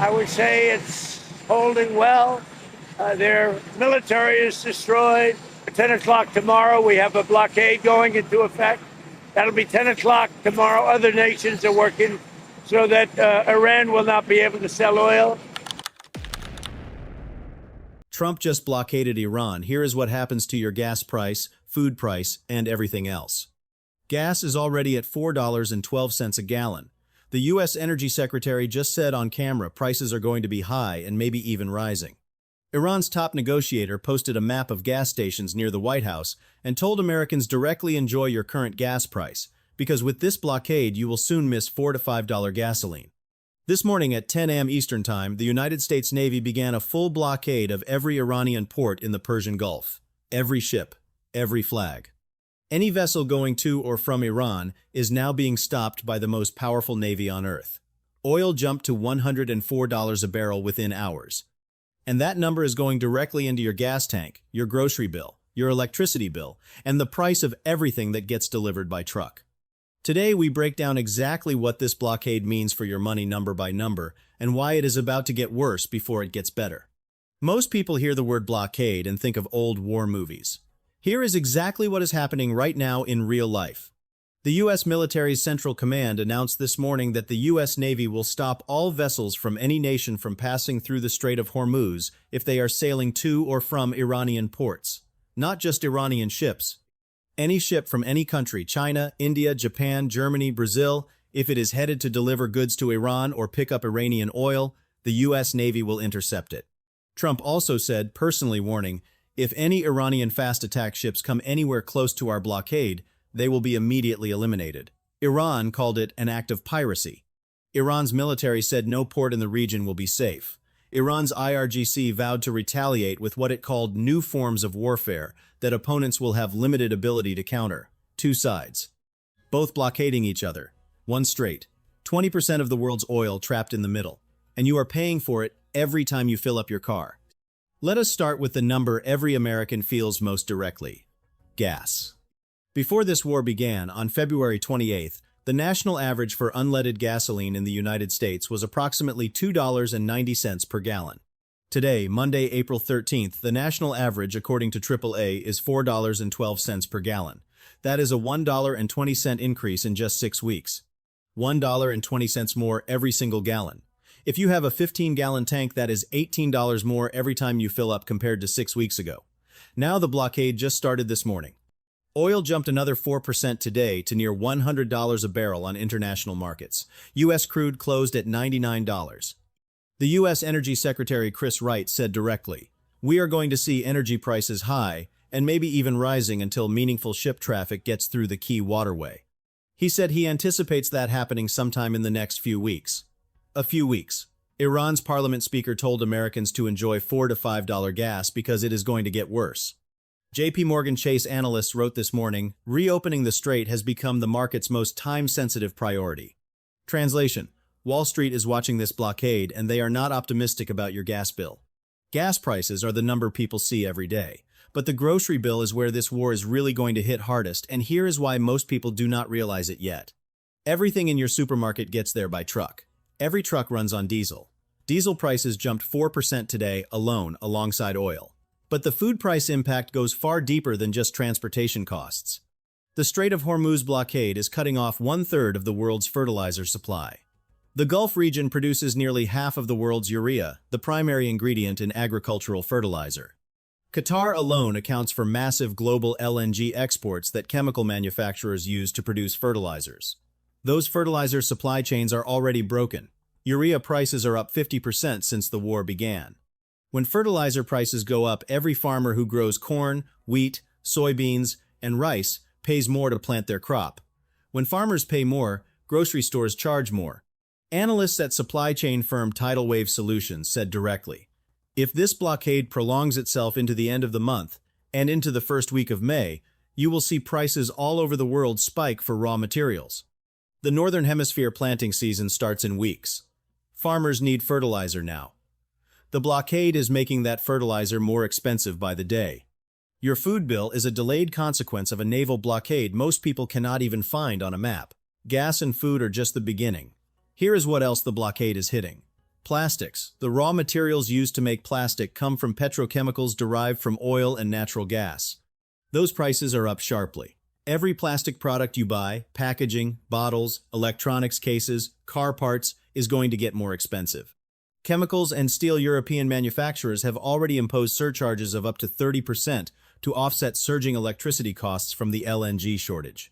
I would say it's holding well. Their military is destroyed. At 10 o'clock tomorrow, we have a blockade going into effect. That'll be 10 o'clock tomorrow. Other nations are working so that Iran will not be able to sell oil. Trump just blockaded Iran. Here is what happens to your gas price, food price, and everything else. Gas is already at $4.12 a gallon. The U.S. Energy Secretary just said on camera prices are going to be high and maybe even rising. Iran's top negotiator posted a map of gas stations near the White House and told Americans directly enjoy your current gas price, because with this blockade you will soon miss $4 to $5 gasoline. This morning at 10 a.m. Eastern Time, the United States Navy began a full blockade of every Iranian port in the Persian Gulf. Every ship, every flag. Any vessel going to or from Iran is now being stopped by the most powerful navy on earth. Oil jumped to $104 a barrel within hours. And that number is going directly into your gas tank, your grocery bill, your electricity bill, and the price of everything that gets delivered by truck. Today, we break down exactly what this blockade means for your money number by number and why it is about to get worse before it gets better. Most people hear the word blockade and think of old war movies. Here is exactly what is happening right now in real life. The U.S. military's Central Command announced this morning that the U.S. Navy will stop all vessels from any nation from passing through the Strait of Hormuz if they are sailing to or from Iranian ports. Not just Iranian ships. Any ship from any country, China, India, Japan, Germany, Brazil, if it is headed to deliver goods to Iran or pick up Iranian oil, the U.S. Navy will intercept it. Trump also said, personally warning, if any Iranian fast attack ships come anywhere close to our blockade, they will be immediately eliminated. Iran called it an act of piracy. Iran's military said no port in the region will be safe. Iran's IRGC vowed to retaliate with what it called new forms of warfare that opponents will have limited ability to counter. Two sides. Both blockading each other. One straight. 20% of the world's oil trapped in the middle. And you are paying for it every time you fill up your car. Let us start with the number every American feels most directly. Gas. Before this war began, on February 28th, the national average for unleaded gasoline in the United States was approximately $2.90 per gallon. Today, Monday, April 13th, the national average, according to AAA, is $4.12 per gallon. That is a $1.20 increase in just 6 weeks. $1.20 more every single gallon. If you have a 15-gallon tank, that is $18 more every time you fill up compared to 6 weeks ago. Now the blockade just started this morning. Oil jumped another 4% today to near $100 a barrel on international markets. U.S. crude closed at $99. The U.S. Energy Secretary Chris Wright said directly, "We are going to see energy prices high and maybe even rising until meaningful ship traffic gets through the key waterway." He said he anticipates that happening sometime in the next few weeks. A few weeks. Iran's parliament speaker told Americans to enjoy $4 to $5 gas because it is going to get worse. J.P. Morgan Chase analysts wrote this morning, reopening the strait has become the market's most time-sensitive priority. Translation: Wall Street is watching this blockade and they are not optimistic about your gas bill. Gas prices are the number people see every day. But the grocery bill is where this war is really going to hit hardest, and here is why most people do not realize it yet. Everything in your supermarket gets there by truck. Every truck runs on diesel. Diesel prices jumped 4% today alone alongside oil. But the food price impact goes far deeper than just transportation costs. The Strait of Hormuz blockade is cutting off 1/3 of the world's fertilizer supply. The Gulf region produces nearly half of the world's urea, the primary ingredient in agricultural fertilizer. Qatar alone accounts for massive global LNG exports that chemical manufacturers use to produce fertilizers. Those fertilizer supply chains are already broken. Urea prices are up 50% since the war began. When fertilizer prices go up, every farmer who grows corn, wheat, soybeans, and rice pays more to plant their crop. When farmers pay more, grocery stores charge more. Analysts at supply chain firm Tidal Wave Solutions said directly, if this blockade prolongs itself into the end of the month and into the first week of May, you will see prices all over the world spike for raw materials. The Northern Hemisphere planting season starts in weeks. Farmers need fertilizer now. The blockade is making that fertilizer more expensive by the day. Your food bill is a delayed consequence of a naval blockade most people cannot even find on a map. Gas and food are just the beginning. Here is what else the blockade is hitting. Plastics. The raw materials used to make plastic come from petrochemicals derived from oil and natural gas. Those prices are up sharply. Every plastic product you buy, packaging, bottles, electronics cases, car parts, is going to get more expensive. Chemicals and steel European manufacturers have already imposed surcharges of up to 30% to offset surging electricity costs from the LNG shortage.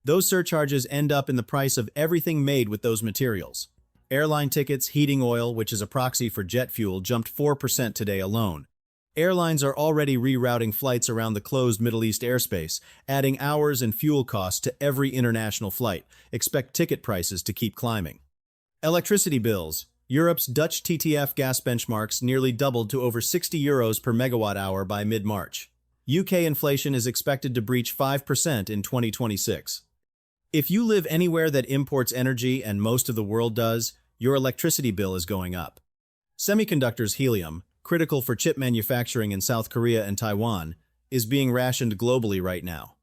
Those surcharges end up in the price of everything made with those materials. Airline tickets, heating oil, which is a proxy for jet fuel, jumped 4% today alone. Airlines are already rerouting flights around the closed Middle East airspace, adding hours and fuel costs to every international flight. Expect ticket prices to keep climbing. Electricity bills. Europe's Dutch TTF gas benchmarks nearly doubled to over €60 per megawatt hour by mid-March. UK inflation is expected to breach 5% in 2026. If you live anywhere that imports energy, and most of the world does, your electricity bill is going up. Semiconductors helium, critical for chip manufacturing in South Korea and Taiwan, is being rationed globally right now.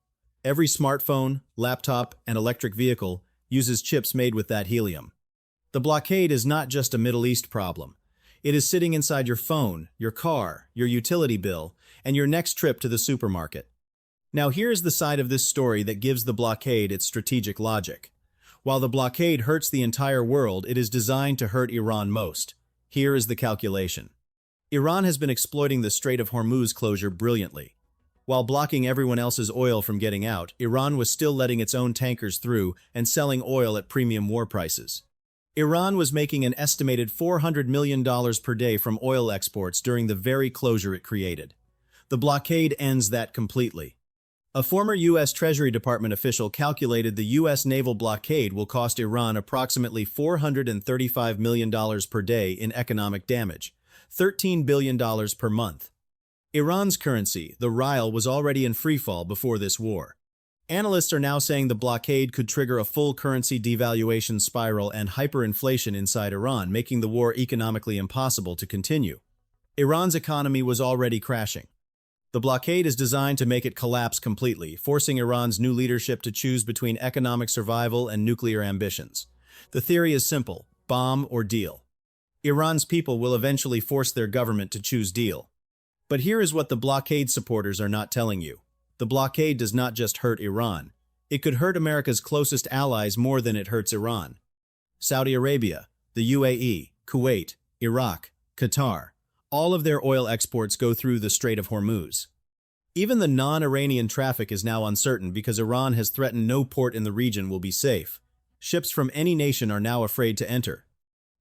Every smartphone, laptop, and electric vehicle uses chips made with that helium. The blockade is not just a Middle East problem. It is sitting inside your phone, your car, your utility bill, and your next trip to the supermarket. Now here's the side of this story that gives the blockade its strategic logic. While the blockade hurts the entire world, it is designed to hurt Iran most. Here is the calculation. Iran has been exploiting the Strait of Hormuz closure brilliantly. While blocking everyone else's oil from getting out, Iran was still letting its own tankers through and selling oil at premium war prices. Iran was making an estimated $400 million per day from oil exports during the very closure it created. The blockade ends that completely. A former U.S. Treasury Department official calculated the U.S. naval blockade will cost Iran approximately $435 million per day in economic damage, $13 billion per month. Iran's currency, the rial, was already in freefall before this war. Analysts are now saying the blockade could trigger a full currency devaluation spiral and hyperinflation inside Iran, making the war economically impossible to continue. Iran's economy was already crashing. The blockade is designed to make it collapse completely, forcing Iran's new leadership to choose between economic survival and nuclear ambitions. The theory is simple: bomb or deal. Iran's people will eventually force their government to choose deal. But here is what the blockade supporters are not telling you. The blockade does not just hurt Iran. It could hurt America's closest allies more than it hurts Iran. Saudi Arabia, the UAE, Kuwait, Iraq, Qatar, all of their oil exports go through the Strait of Hormuz. Even the non-Iranian traffic is now uncertain because Iran has threatened no port in the region will be safe. Ships from any nation are now afraid to enter.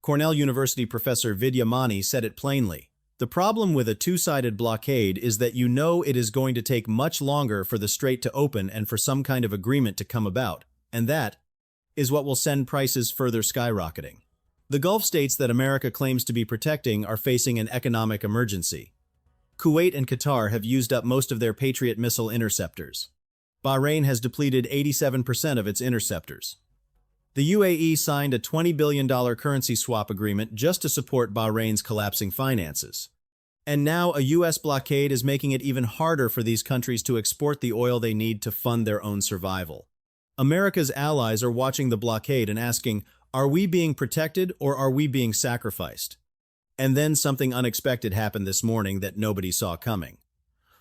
Cornell University professor Vidya Mani said it plainly. The problem with a two-sided blockade is that you know it is going to take much longer for the strait to open and for some kind of agreement to come about, and that is what will send prices further skyrocketing. The Gulf states that America claims to be protecting are facing an economic emergency. Kuwait and Qatar have used up most of their Patriot missile interceptors. Bahrain has depleted 87% of its interceptors. The UAE signed a $20 billion currency swap agreement just to support Bahrain's collapsing finances. And now a U.S. blockade is making it even harder for these countries to export the oil they need to fund their own survival. America's allies are watching the blockade and asking, are we being protected or are we being sacrificed? And then something unexpected happened this morning that nobody saw coming.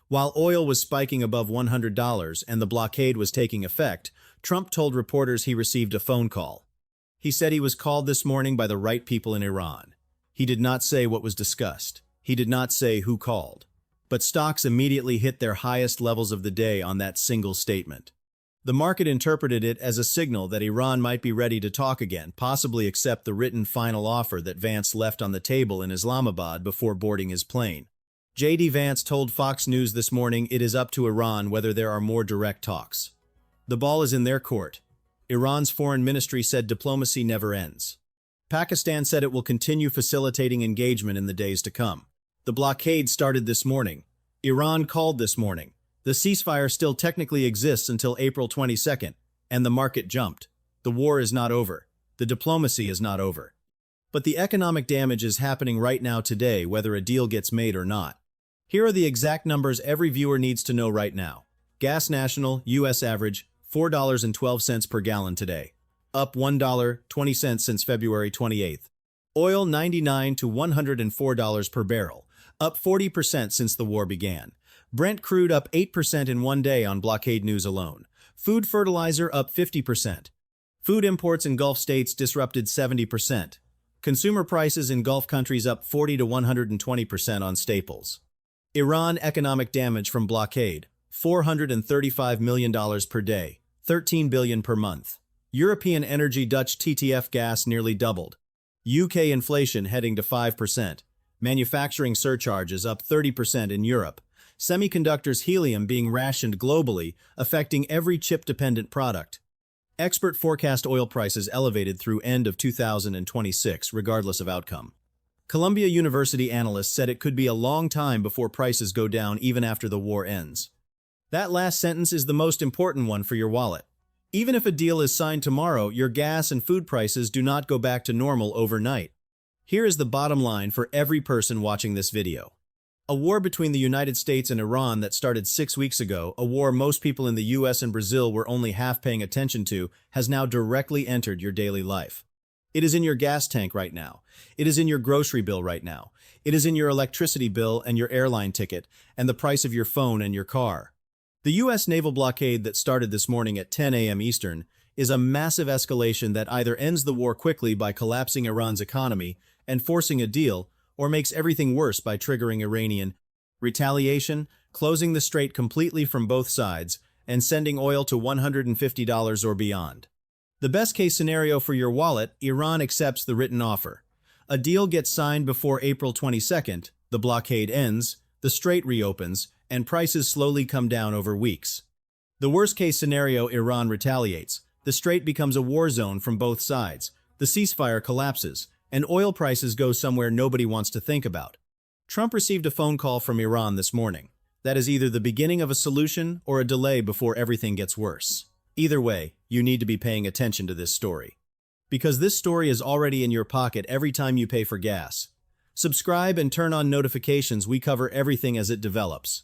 While oil was spiking above $100 and the blockade was taking effect, Trump told reporters he received a phone call. He said he was called this morning by the right people in Iran. He did not say what was discussed. He did not say who called. But stocks immediately hit their highest levels of the day on that single statement. The market interpreted it as a signal that Iran might be ready to talk again, possibly accept the written final offer that Vance left on the table in Islamabad before boarding his plane. J.D. Vance told Fox News this morning it is up to Iran whether there are more direct talks. The ball is in their court. Iran's foreign ministry said diplomacy never ends. Pakistan said it will continue facilitating engagement in the days to come. The blockade started this morning. Iran called this morning. The ceasefire still technically exists until April 22nd, and the market jumped. The war is not over. The diplomacy is not over. But the economic damage is happening right now today, whether a deal gets made or not. Here are the exact numbers every viewer needs to know right now. Gas National, U.S. average, $4.12 per gallon today, up $1.20 since February 28th. Oil $99 to $104 per barrel, up 40% since the war began. Brent crude up 8% in one day on Blockade news alone. Food fertilizer up 50%. Food imports in Gulf states disrupted 70%. Consumer prices in Gulf countries up 40 to 120% on staples. Iran economic damage from blockade, $435 million per day, $13 billion per month. European energy Dutch TTF gas nearly doubled. UK inflation heading to 5%. Manufacturing surcharges up 30% in Europe. Semiconductors helium being rationed globally, affecting every chip-dependent product. Expert forecast oil prices elevated through end of 2026, regardless of outcome. Columbia University analysts said it could be a long time before prices go down even after the war ends. That last sentence is the most important one for your wallet. Even if a deal is signed tomorrow, your gas and food prices do not go back to normal overnight. Here is the bottom line for every person watching this video. A war between the United States and Iran that started 6 weeks ago, a war most people in the US and Brazil were only half paying attention to, has now directly entered your daily life. It is in your gas tank right now. It is in your grocery bill right now. It is in your electricity bill and your airline ticket, and the price of your phone and your car. The U.S. naval blockade that started this morning at 10 a.m. Eastern is a massive escalation that either ends the war quickly by collapsing Iran's economy and forcing a deal, or makes everything worse by triggering Iranian retaliation, closing the strait completely from both sides, and sending oil to $150 or beyond. The best-case scenario for your wallet, Iran accepts the written offer. A deal gets signed before April 22nd, the blockade ends, the strait reopens, and prices slowly come down over weeks. The worst-case scenario, Iran retaliates. The strait becomes a war zone from both sides. The ceasefire collapses, and oil prices go somewhere nobody wants to think about. Trump received a phone call from Iran this morning. That is either the beginning of a solution or a delay before everything gets worse. Either way, you need to be paying attention to this story. Because this story is already in your pocket every time you pay for gas. Subscribe and turn on notifications. We cover everything as it develops.